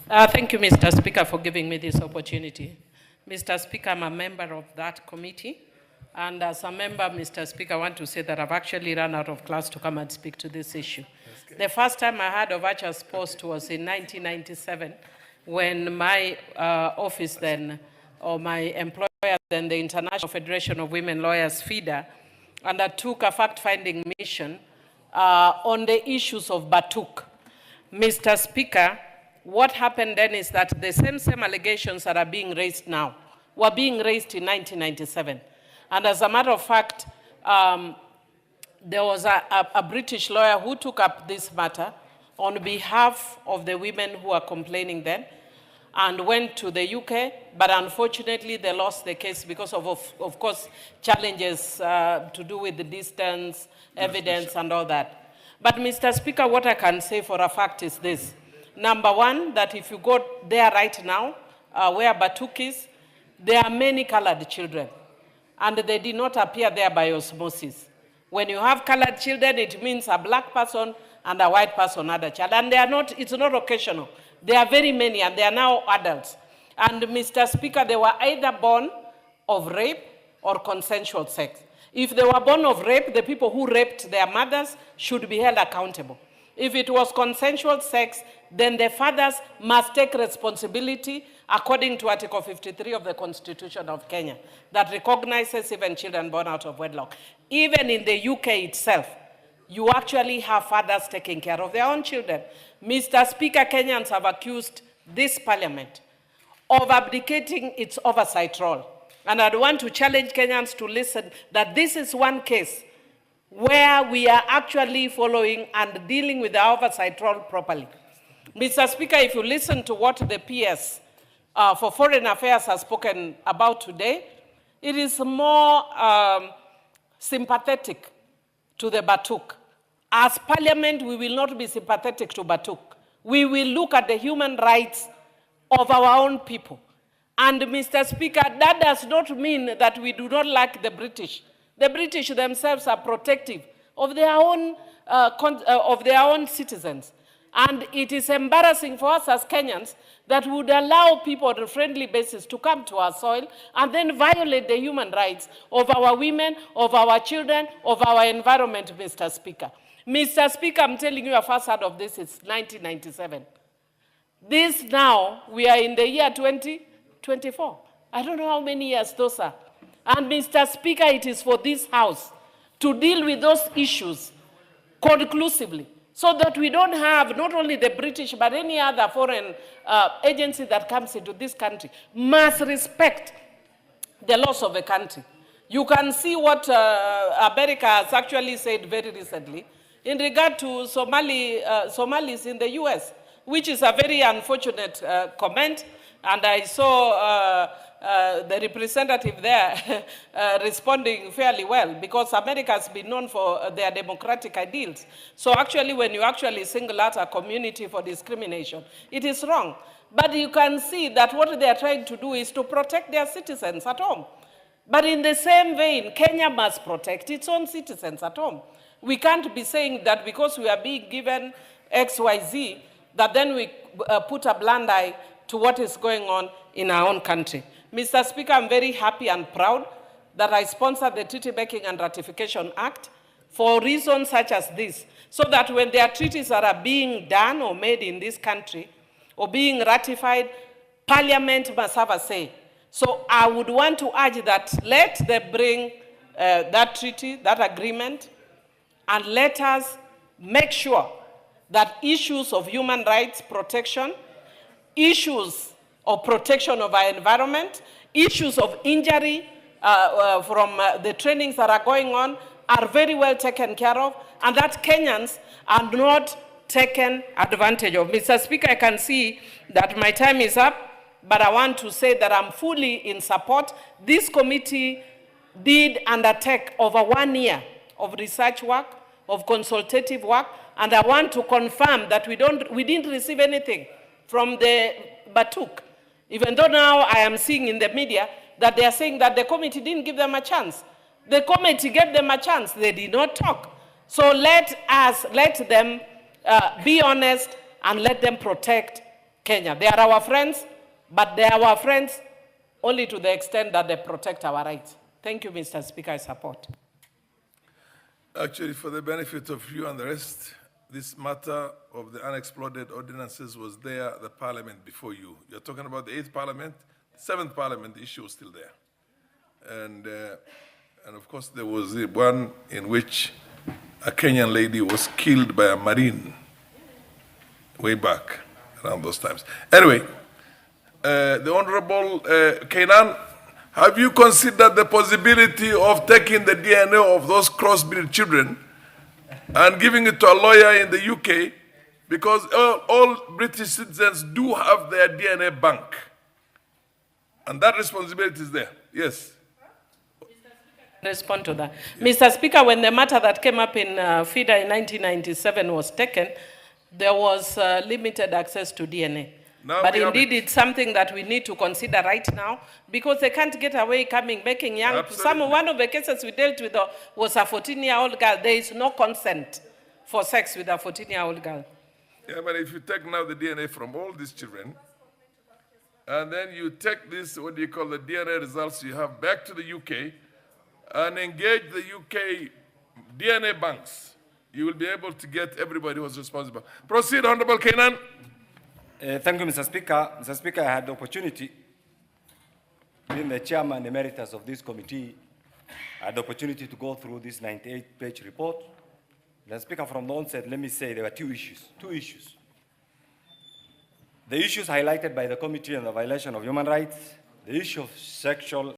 Thank you, Mr. Speaker, for giving me this opportunity. Mr. Speaker, I'm a member of that committee. And as a member, Mr. Speaker, I want to say that I've actually run out of class to come and speak to this issue. The first time I heard of Archer's post was in 1997, when my office then, or my employer then, the International Federation of Women Lawyers, FIDA, undertook a fact-finding mission on the issues of BATUK. Mr. Speaker, what happened then is that the same allegations that are being raised now were being raised in 1997. And as a matter of fact, there was a British lawyer who took up this matter on behalf of the women who are complaining then and went to the UK, but unfortunately they lost the case because of course, challenges to do with the distance, evidence, and all that. But Mr. Speaker, what I can say for a fact is this. Number one, that if you go there right now, where BATUK is, there are many colored children, and they did not appear there by osmosis. When you have colored children, it means a black person and a white person had a child, and they are not, it's not occasional. There are very many, and they are now adults. And Mr. Speaker, they were either born of rape or consensual sex. If they were born of rape, the people who raped their mothers should be held accountable. If it was consensual sex, then the fathers must take responsibility according to Article 53 of the Constitution of Kenya that recognizes even children born out of wedlock. Even in the UK itself, you actually have fathers taking care of their own children. Mr. Speaker, Kenyans have accused this parliament of abdicating its oversight role. And I'd want to challenge Kenyans to listen that this is one case where we are actually following and dealing with the oversight role properly. Mr. Speaker, if you listen to what the PS for Foreign Affairs has spoken about today, it is more sympathetic to the BATUK. As Parliament, we will not be sympathetic to BATUK. We will look at the human rights of our own people. And Mr. Speaker, that does not mean that we do not like the British. The British themselves are protective of their own citizens. And it is embarrassing for us as Kenyans that would allow people on a friendly basis to come to our soil and then violate the human rights of our women, of our children, of our environment, Mr. Speaker. Mr. Speaker, I'm telling you, I first heard of this is 1997. This now, we are in the year 2024. I don't know how many years those are. And Mr. Speaker, it is for this House to deal with those issues conclusively so that we don't have not only the British but any other foreign agency that comes into this country must respect the laws of the country. You can see what America has actually said very recently in regard to Somalis in the US, which is a very unfortunate comment. And I saw the representative there responding fairly well, because America has been known for their democratic ideals. So actually, when you actually single out a community for discrimination, it is wrong. But you can see that what they are trying to do is to protect their citizens at home. But in the same vein, Kenya must protect its own citizens at home. We can't be saying that because we are being given XYZ, that then we put a blind eye to what is going on in our own country. Mr. Speaker, I'm very happy and proud that I sponsored the Treaty Making and Ratification Act for reasons such as this, so that when there are treaties that are being done or made in this country or being ratified, Parliament must have a say. So I would want to urge that let them bring that treaty, that agreement, and let us make sure that issues of human rights protection, issues of protection of our environment, issues of injury from the trainings that are going on are very well taken care of, and that Kenyans are not taken advantage of. Mr. Speaker, I can see that my time is up, but I want to say that I'm fully in support. This committee did undertake over 1 year of research work, of consultative work, and I want to confirm that we didn't receive anything from the BATUK, even though now I am seeing in the media that they are saying that the committee didn't give them a chance. The committee gave them a chance. They did not talk. So let them be honest and let them protect Kenya. They are our friends, but they are our friends only to the extent that they protect our rights. Thank you, Mr. Speaker. I support. Actually, for the benefit of you and the rest, this matter of the unexploded ordinances was there at the parliament before you. You're talking about the 8th parliament, 7th parliament, the issue was still there. And of course, there was the one in which a Kenyan lady was killed by a Marine way back around those times. Anyway, the Honorable Kenan, have you considered the possibility of taking the DNA of those crossbreed children and giving it to a lawyer in the UK? Because all British citizens do have their DNA bank. And that responsibility is there. Yes. Respond to that. Yes. Mr. Speaker, when the matter that came up in FIDA in 1997 was taken, there was limited access to DNA. Now but indeed, it's something that we need to consider right now, because they can't get away making young. One of the cases we dealt with was a 14-year-old girl. There is no consent for sex with a 14-year-old girl. Yeah, but if you take now the DNA from all these children, and then you take this, what do you call the DNA results you have back to the UK, and engage the UK DNA banks, you will be able to get everybody who was responsible. Proceed, Honorable Kenan. Thank you, Mr. Speaker. Mr. Speaker, I had the opportunity, being the chairman emeritus of this committee, I had the opportunity to go through this 98-page report. Mr. Speaker, from the onset, let me say there were two issues. The issues highlighted by the committee on the violation of human rights, the issue of sexual